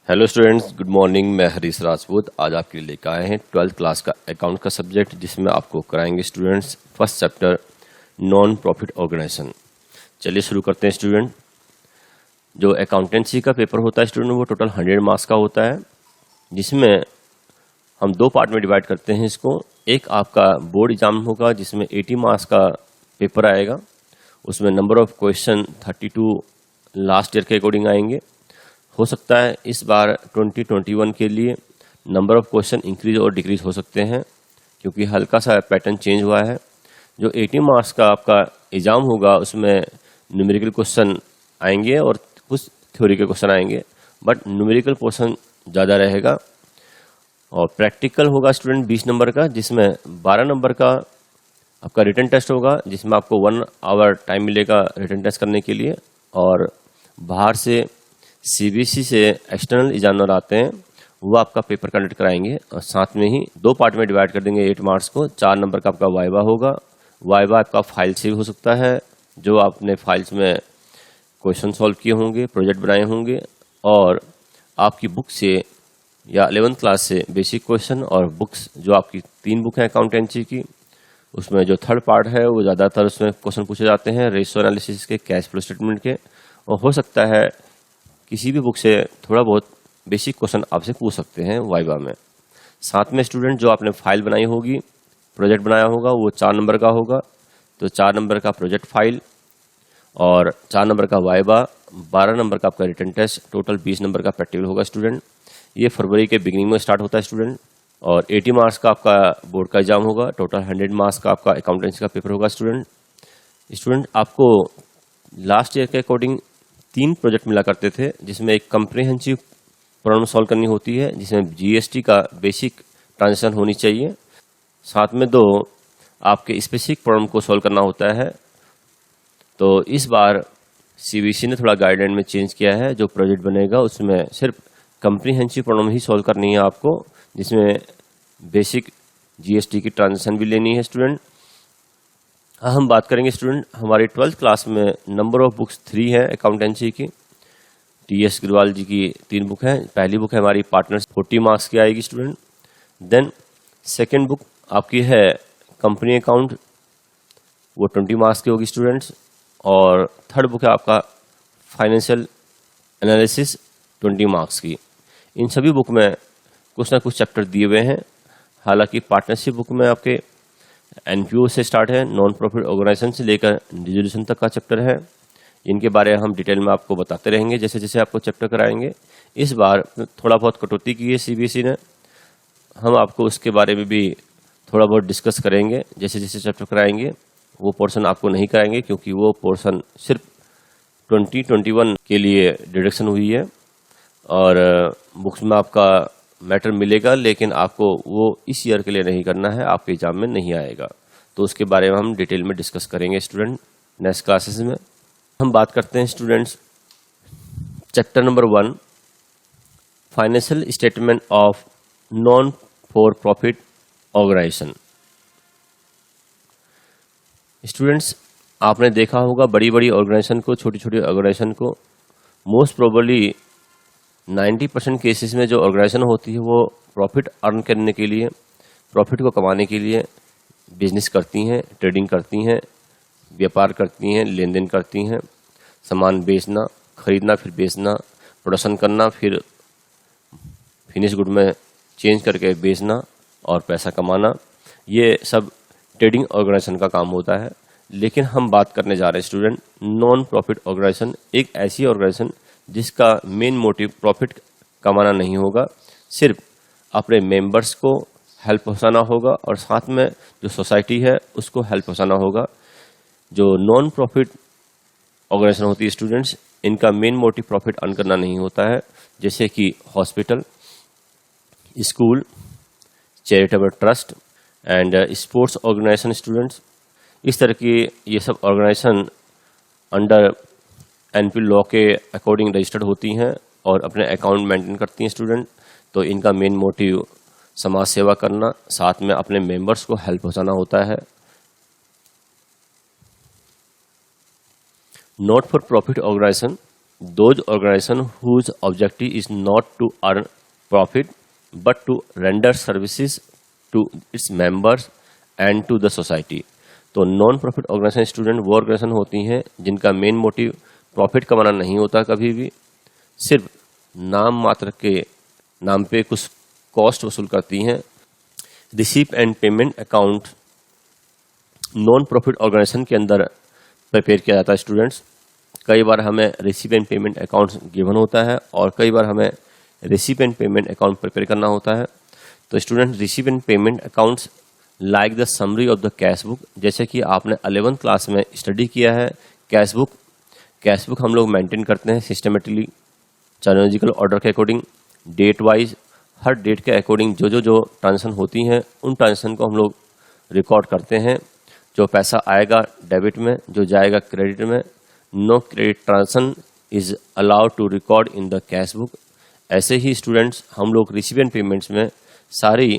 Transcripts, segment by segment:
Hello students, good morning. मैं हरीश राजपूत आज आपके लिए लेकर आए हैं 12th क्लास का अकाउंट का सब्जेक्ट, जिसमें आपको कराएंगे students first chapter non profit organisation. चलिए शुरू करते हैं स्टूडेंट। जो अकाउंटेंसी का पेपर होता है स्टूडेंट, वो टोटल 100 मार्क्स का होता है, जिसमें हम दो पार्ट में डिवाइड करते हैं इसको। एक आपका बोर्ड एग्जाम होगा जिसमें 80 मार्क्स का पेपर आएगा, उसमें number of question 32 last year के अकॉर्डिंग आएंगे। हो सकता है इस बार 2021 के लिए नंबर ऑफ क्वेश्चन इंक्रीज और डिक्रीज हो सकते हैं, क्योंकि हल्का सा पैटर्न चेंज हुआ है। जो 80 मार्क्स का आपका एग्ज़ाम होगा उसमें न्यूमेरिकल क्वेश्चन आएंगे और कुछ थ्योरी के क्वेश्चन आएंगे, बट न्यूमेरिकल पोर्शन ज़्यादा रहेगा। और प्रैक्टिकल होगा स्टूडेंट 20 नंबर का, जिसमें 12 नंबर का आपका रिटन टेस्ट होगा, जिसमें आपको 1 आवर टाइम मिलेगा रिटन टेस्ट करने के लिए। और बाहर से सीबीएसई से एक्सटर्नल एग्जामिनर आते हैं, वो आपका पेपर कंडक्ट कराएंगे और साथ में ही दो पार्ट में डिवाइड कर देंगे 8 मार्क्स को। 4 नंबर का आपका वाइवा होगा। वाइवा आपका फाइल से भी हो सकता है, जो आपने फाइल्स में क्वेश्चन सॉल्व किए होंगे, प्रोजेक्ट बनाए होंगे, और आपकी बुक से या 11th क्लास से बेसिक क्वेश्चन, और बुक्स जो आपकी 3 बुक हैं अकाउंटेंसी की, उसमें जो थर्ड पार्ट है वो ज़्यादातर उसमें क्वेश्चन पूछे जाते हैं रेशियो एनालिसिस के, कैश फ्लो स्टेटमेंट के, और हो सकता है किसी भी बुक से थोड़ा बहुत बेसिक क्वेश्चन आपसे पूछ सकते हैं वाइवा में। साथ में स्टूडेंट जो आपने फाइल बनाई होगी, प्रोजेक्ट बनाया होगा, वो 4 नंबर का होगा। तो 4 नंबर का प्रोजेक्ट फाइल और 4 नंबर का वाइवा, 12 नंबर का आपका रिटन टेस्ट, टोटल 20 नंबर का प्रैक्टिकल होगा स्टूडेंट। ये फरवरी के बिगिनिंग में स्टार्ट होता है स्टूडेंट। और 80 मार्क्स का आपका बोर्ड का एग्जाम होगा। टोटल 100 मार्क्स का आपका अकाउंटेंसी का पेपर होगा स्टूडेंट आपको लास्ट ईयर के अकॉर्डिंग 3 प्रोजेक्ट मिला करते थे, जिसमें एक कम्प्रिहेंसिव प्रॉब्लम सॉल्व करनी होती है, जिसमें जीएसटी का बेसिक ट्रांजेक्शन होनी चाहिए, साथ में 2 आपके स्पेसिफिक प्रॉब्लम को सॉल्व करना होता है। तो इस बार सीबीएसई ने थोड़ा गाइडलाइन में चेंज किया है। जो प्रोजेक्ट बनेगा उसमें सिर्फ कम्प्रिहेंसिव प्रॉब्लम ही सॉल्व करनी है आपको, जिसमें बेसिक जीएसटी की ट्रांजेक्शन भी लेनी है स्टूडेंट। हम बात करेंगे स्टूडेंट, हमारी 12th क्लास में नंबर ऑफ बुक्स 3 है अकाउंटेंसी की। टीएस गिरवाल जी की 3 बुक हैं। पहली बुक है हमारी पार्टनर्स, 40 मार्क्स की आएगी स्टूडेंट। देन सेकंड बुक आपकी है कंपनी अकाउंट, वो 20 मार्क्स की होगी स्टूडेंट्स। और थर्ड बुक है आपका फाइनेंशियल एनालिसिस, 20 मार्क्स की। इन सभी बुक में कुछ ना कुछ चैप्टर दिए हुए हैं। हालांकि पार्टनरशिप बुक में आपके एनपीओ से स्टार्ट है, नॉन प्रॉफिट ऑर्गेनाइजेशन से लेकर डिसोल्यूशन तक का चैप्टर है। इनके बारे में हम डिटेल में आपको बताते रहेंगे जैसे जैसे आपको चैप्टर कराएंगे। इस बार थोड़ा बहुत कटौती की है सीबीएसई ने, हम आपको उसके बारे में भी थोड़ा बहुत डिस्कस करेंगे जैसे जैसे चैप्टर कराएंगे। वो पोर्शन आपको नहीं कराएंगे, क्योंकि वो पोर्शन सिर्फ 2021 के लिए डिडक्शन हुई है, और बुक्स में आपका मैटर मिलेगा, लेकिन आपको वो इस ईयर के लिए नहीं करना है, आपके एग्जाम में नहीं आएगा। तो उसके बारे में हम डिटेल में डिस्कस करेंगे स्टूडेंट नेक्स्ट क्लासेस में। हम बात करते हैं students chapter number 1, financial statement of non for profit organisation. Students आपने देखा होगा बड़ी बड़ी ऑर्गेनाइजेशन को, छोटी छोटी ऑर्गेनाइजेशन को, मोस्ट प्रोबेबली 90% केसेस में जो ऑर्गेनाइजेशन होती है वो प्रॉफिट अर्न करने के लिए, प्रॉफिट को कमाने के लिए बिजनेस करती हैं, ट्रेडिंग करती हैं, व्यापार करती हैं, लेन देन करती हैं, सामान बेचना, खरीदना, फिर बेचना, प्रोडक्शन करना, फिर फिनिश गुड में चेंज करके बेचना और पैसा कमाना। ये सब ट्रेडिंग ऑर्गेनाइजेशन का काम होता है। लेकिन हम बात करने जा रहे हैं स्टूडेंट नॉन प्रॉफिट ऑर्गेनाइजेशन, एक ऐसी ऑर्गेनाइजेशन जिसका मेन मोटिव प्रॉफिट कमाना नहीं होगा, सिर्फ अपने मेंबर्स को हेल्प पहुंचाना होगा और साथ में जो सोसाइटी है उसको हेल्प पहुंचाना होगा। जो नॉन प्रॉफिट ऑर्गेनाइजेशन होती है स्टूडेंट्स, इनका मेन मोटिव प्रॉफिट अर्न करना नहीं होता है, जैसे कि hospital, school, charitable trust and sports organisation students. इस तरह की ये सब ऑर्गेनाइजेशन अंडर एनपी लॉ के अकॉर्डिंग रजिस्टर्ड होती हैं और अपने अकाउंट मेंटेन करती हैं स्टूडेंट। तो इनका मेन मोटिव समाज सेवा करना, साथ में अपने मेंबर्स को हेल्प पहुंचाना होता है। Not for profit organisation those organisation whose objective is not to earn profit but to render services to its members and to the society. तो नॉन प्रॉफिट ऑर्गेनाइजेशन स्टूडेंट वो ऑर्गेनाइजेशन होती हैं जिनका main motive profit कमाना नहीं होता, कभी भी सिर्फ नाम मात्र के नाम पे कुछ कॉस्ट वसूल करती हैं। Receipt and payment account non profit organisation के अंदर प्रिपेयर किया जाता है स्टूडेंट्स। कई बार हमें receipt and payment account given होता है और कई बार हमें receipt and payment account prepare करना होता है। तो student receipt and payment accounts like the summary of the cash book, जैसे कि आपने 11th क्लास में स्टडी किया है कैश बुक हम लोग मेंटेन करते हैं सिस्टमेटिकली चरोलॉजिकल ऑर्डर के अकॉर्डिंग, डेट वाइज, हर डेट के अकॉर्डिंग जो ट्रांजेक्शन होती हैं उन ट्रांजेक्शन को हम लोग रिकॉर्ड करते हैं। जो पैसा आएगा डेबिट में, जो जाएगा क्रेडिट में। No credit transaction is allowed to record in the cash book. ऐसे ही स्टूडेंट्स हम लोग रिसीवेंट पेमेंट्स में सारी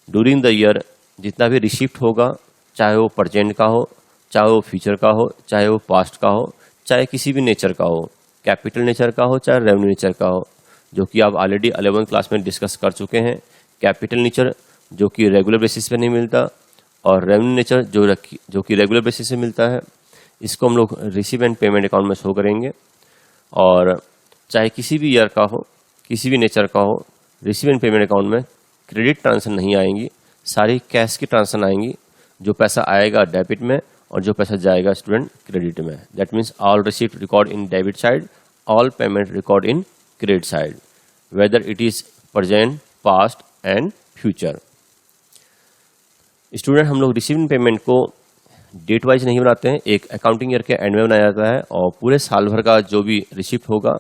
ड्यूरिंग द ईयर जितना भी रिसिप्ट होगा, चाहे वो प्रेजेंट का हो, चाहे वो फ्यूचर का हो, चाहे वो पास्ट का हो, चाहे किसी भी नेचर का हो, कैपिटल नेचर का हो चाहे रेवेन्यू नेचर का हो, जो कि आप ऑलरेडी 11th क्लास में डिस्कस कर चुके हैं। कैपिटल नेचर जो कि रेगुलर बेसिस पे नहीं मिलता और रेवेन्यू नेचर जो कि रेगुलर बेसिस से मिलता है, इसको हम लोग रिसीव एंड पेमेंट अकाउंट में शो करेंगे। और चाहे किसी भी ईयर का हो, किसी भी नेचर का हो, रिसीव एंड पेमेंट अकाउंट में क्रेडिट ट्रांजेक्शन नहीं आएंगी, सारी कैश की ट्रांजेक्शन आएंगी। जो पैसा आएगा डेबिट में और जो पैसा जाएगा स्टूडेंट क्रेडिट में। That means all receipt record in debit side, all payment record in credit side, whether it is present, past and future. Student हम लोग रिसीविंग पेमेंट को डेट वाइज नहीं बनाते हैं, एक अकाउंटिंग ईयर के एंड में बनाया जाता है और पूरे साल भर का जो भी रिसिप्ट होगा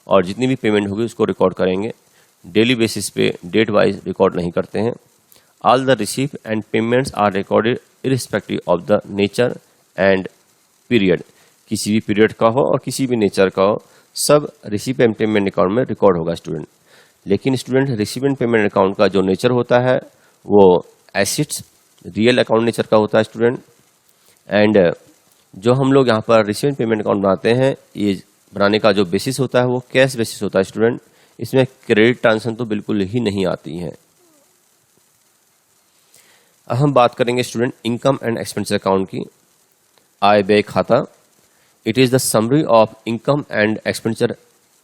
और जितनी भी पेमेंट होगी उसको रिकॉर्ड करेंगे। डेली बेसिस पे डेट वाइज रिकॉर्ड नहीं करते हैं। All the receipt and payments are recorded irrespective of the nature and period. किसी भी पीरियड का हो और किसी भी नेचर का हो, सब रिसिप्ट एंड पेमेंट अकाउंट में रिकॉर्ड होगा स्टूडेंट। लेकिन student receipt and payment account का जो नेचर होता है वो एसेट्स, रियल अकाउंट नेचर का होता है स्टूडेंट। एंड जो हम लोग यहाँ पर रिसीव एंड पेमेंट अकाउंट बनाते हैं, ये बनाने का जो बेसिस होता है वो कैश बेसिस होता है स्टूडेंट। इसमें क्रेडिट ट्रांजेक्शन तो बिल्कुल ही नहीं आती है। अब हम बात करेंगे student income and expenditure account की। आय व्यय खाता, it is the summary of income and expenditure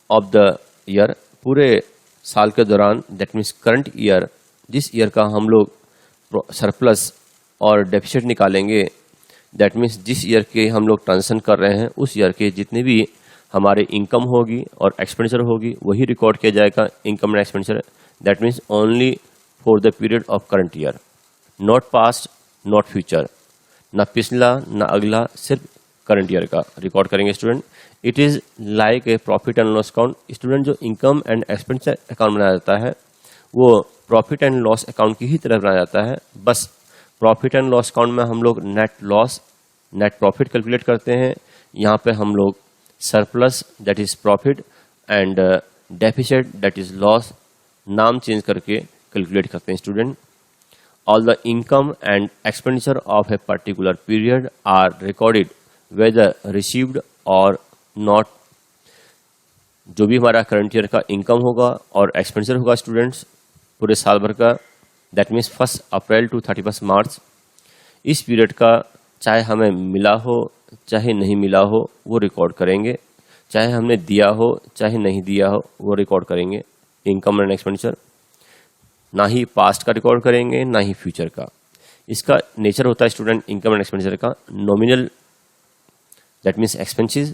of the year. पूरे साल के दौरान, दैट मीन्स करंट ईयर, जिस ईयर का हम लोग सरप्लस और डेफिसिट निकालेंगे, दैट मीन्स जिस ईयर के हम लोग ट्रांजेक्शन कर रहे हैं उस ईयर के जितने भी हमारे इनकम होगी और एक्सपेंडिचर होगी वही रिकॉर्ड किया जाएगा income and expenditure. That means only for the period of current year, not past, not future. ना पिछला ना अगला, सिर्फ करंट ईयर का रिकॉर्ड करेंगे student. It is like a profit and loss account. Student जो इनकम एंड एक्सपेंडिचर अकाउंट बनाया जाता है वो प्रॉफिट एंड लॉस अकाउंट की ही तरह बनाया जाता है। बस प्रॉफिट एंड लॉस अकाउंट में हम लोग net loss, net profit calculate करते हैं। यहाँ पे हम लोग surplus that is profit and deficit that is loss नाम चेंज करके कैलकुलेट करते हैं student. All the income and expenditure of a particular period are recorded whether received or not. जो भी हमारा करंट ईयर का इनकम होगा और एक्सपेंडिचर होगा स्टूडेंट्स पूरे साल भर का, दैट मीन्स 1 अप्रैल टू 31 मार्च, इस पीरियड का चाहे हमें मिला हो चाहे नहीं मिला हो वो रिकॉर्ड करेंगे। चाहे हमने दिया हो चाहे नहीं दिया हो वो रिकॉर्ड करेंगे इनकम एंड एक्सपेंडिचर। ना ही पास्ट का रिकॉर्ड करेंगे ना ही फ्यूचर का। इसका नेचर होता है स्टूडेंट इनकम एंड एक्सपेंडिचर का nominal, that means expenses.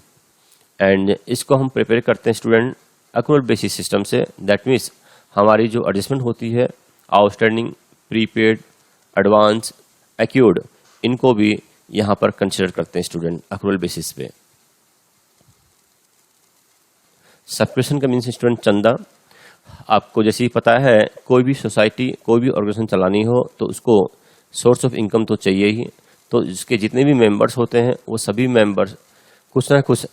And इसको हम प्रिपेयर करते हैं स्टूडेंट अक्रूअल बेसिस सिस्टम से। दैट मीन्स हमारी जो एडजस्टमेंट होती है आउटस्टैंडिंग, प्रीपेड, एडवांस, एक्यूर्ड, इनको भी यहाँ पर कंसिडर करते हैं स्टूडेंट अक्रूअल बेसिस पे। सब्सक्रिप्शन का मीन्स स्टूडेंट चंदा। आपको जैसे ही पता है कोई भी सोसाइटी, कोई भी ऑर्गेनाइजेशन चलानी हो तो उसको सोर्स ऑफ इनकम तो चाहिए ही। तो इसके जितने भी मेंबर्स होते हैं वो सभी मेंबर्स कुछ ना कुछ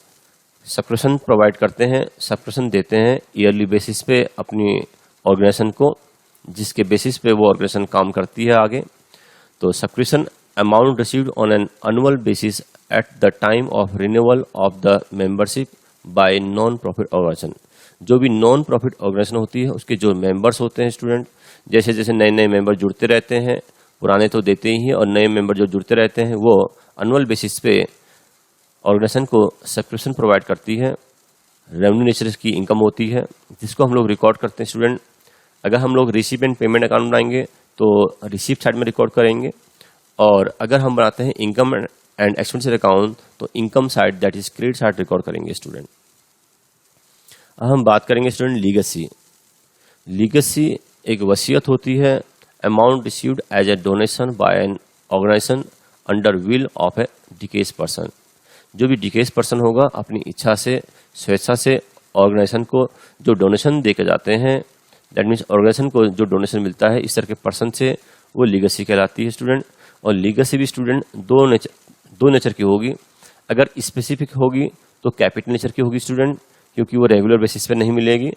सब्सक्रिप्शन प्रोवाइड करते हैं, सब्सक्रिप्शन देते हैं ईयरली बेसिस पे अपनी ऑर्गेनाइजेशन को, जिसके बेसिस पे वो ऑर्गेनाइजेशन काम करती है आगे। तो subscription amount received on an annual basis at the time of renewal of the membership by non profit organisation. जो भी नॉन प्रॉफिट ऑर्गेनाइजेशन होती है उसके जो मेंबर्स होते हैं स्टूडेंट, जैसे जैसे नए नए मेंबर जुड़ते रहते हैं, पुराने तो देते ही हैं, और नए मेंबर जो जुड़ते रहते हैं वो एनुअल बेसिस पे ऑर्गेनाइजेशन को सब्सक्रिप्शन प्रोवाइड करती है। रेवेन्यू नेचर की इनकम होती है जिसको हम लोग रिकॉर्ड करते हैं स्टूडेंट। अगर हम लोग रिसीव एंड पेमेंट अकाउंट बनाएंगे तो रिसीव साइड में रिकॉर्ड करेंगे, और अगर हम बनाते हैं इनकम एंड एक्सपेंडिचर अकाउंट तो income side that is credit side record करेंगे स्टूडेंट। अब हम बात करेंगे स्टूडेंट लीगेसी। लीगेसी एक वसीयत होती है, amount received as a donation by an organisation under will of a डिकेस पर्सन। जो भी डिकेस पर्सन होगा अपनी इच्छा से स्वेच्छा से ऑर्गेनाइजेशन को जो डोनेशन दे के जाते हैं, दैट मीन्स ऑर्गेनाइजेशन को जो डोनेशन मिलता है इस तरह के पर्सन से, वो लीगेसी कहलाती है स्टूडेंट। और लीगेसी भी स्टूडेंट दो नेचर की होगी। अगर स्पेसिफिक होगी तो कैपिटल नेचर की होगी स्टूडेंट, क्योंकि वो रेगुलर बेसिस पे नहीं मिलेगी।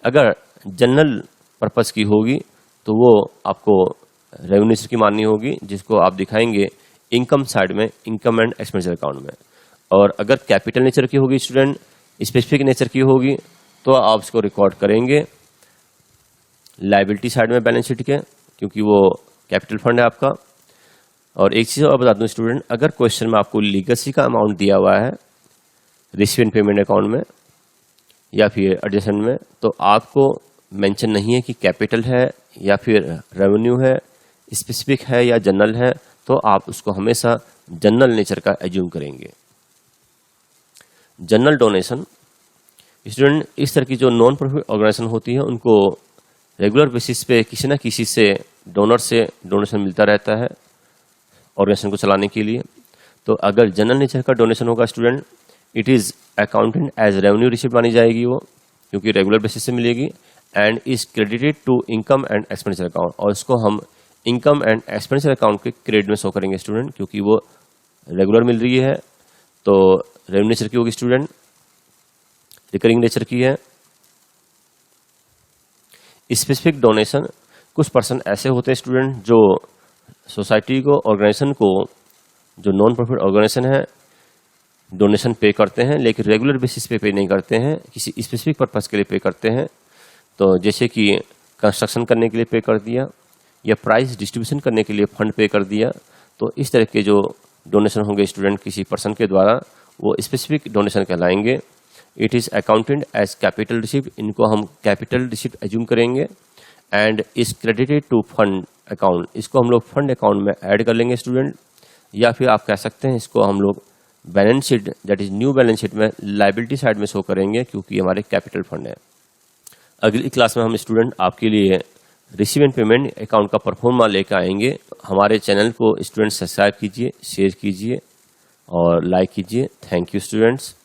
अगर जनरल पर्पस की होगी तो वो आपको रेवेन्यू नेचर की माननी होगी, जिसको आप दिखाएंगे इनकम साइड में, इनकम एंड एक्सपेंडिचर अकाउंट में। और अगर कैपिटल नेचर की होगी स्टूडेंट, स्पेसिफिक नेचर की होगी, तो आप उसको रिकॉर्ड करेंगे लायबिलिटी साइड में बैलेंस शीट के, क्योंकि वो कैपिटल फंड है आपका। और एक चीज़ और बता दूं स्टूडेंट, अगर क्वेश्चन में आपको लीगेसी का अमाउंट दिया हुआ है रिसीव एंड पेमेंट अकाउंट में या फिर एडजस्टमेंट में, तो आपको मेंशन नहीं है कि कैपिटल है या फिर रेवेन्यू है, स्पेसिफिक है या जनरल है, तो आप उसको हमेशा जनरल नेचर का एज्यूम करेंगे। जनरल डोनेशन स्टूडेंट, इस तरह की जो नॉन प्रॉफिट ऑर्गेनाइजेशन होती है उनको रेगुलर बेसिस पे किसी न किसी से डोनर से डोनेशन मिलता रहता है ऑर्गेनाइजेशन को चलाने के लिए। तो अगर जनरल नेचर का डोनेशन होगा student, it is accounted as revenue receive मानी जाएगी वो, क्योंकि रेगुलर बेसिस से मिलेगी, and is credited to income and expenditure account. और इसको हम इनकम एंड एक्सपेंडिचर अकाउंट के क्रेडिट में शो करेंगे स्टूडेंट, क्योंकि वो रेगुलर मिल रही है। तो रेवेन्यू नेचर की होगी स्टूडेंट, रिकरिंग नेचर की है। स्पेसिफिक डोनेशन, कुछ पर्सन ऐसे होते हैं स्टूडेंट जो सोसाइटी को, ऑर्गेनाइजेशन को, जो नॉन प्रॉफिट ऑर्गेनाइजेशन है, डोनेशन पे करते हैं, लेकिन रेगुलर बेसिस पे नहीं करते हैं, किसी स्पेसिफिक पर्पस के लिए पे करते हैं। तो जैसे कि कंस्ट्रक्शन करने के लिए पे कर दिया, या प्राइस डिस्ट्रीब्यूशन करने के लिए फंड पे कर दिया। तो इस तरह के जो डोनेशन होंगे स्टूडेंट किसी पर्सन के द्वारा, वो स्पेसिफिक डोनेशन कहलाएंगे। It is accounted as capital receipt, इनको हम कैपिटल रिसीप्ट एज्यूम करेंगे। And is credited to fund account, इसको हम लोग फंड अकाउंट में ऐड कर लेंगे स्टूडेंट। या फिर आप कह सकते हैं इसको हम लोग balance sheet, that is new balance sheet में लायबिलिटी साइड में शो करेंगे, क्योंकि हमारे कैपिटल फंड है। अगली क्लास में हम स्टूडेंट आपके लिए रिसीव एंड पेमेंट अकाउंट का परफॉर्मा लेकर आएंगे। हमारे चैनल को स्टूडेंट सब्सक्राइब कीजिए, शेयर कीजिए और लाइक कीजिए। Thank you students.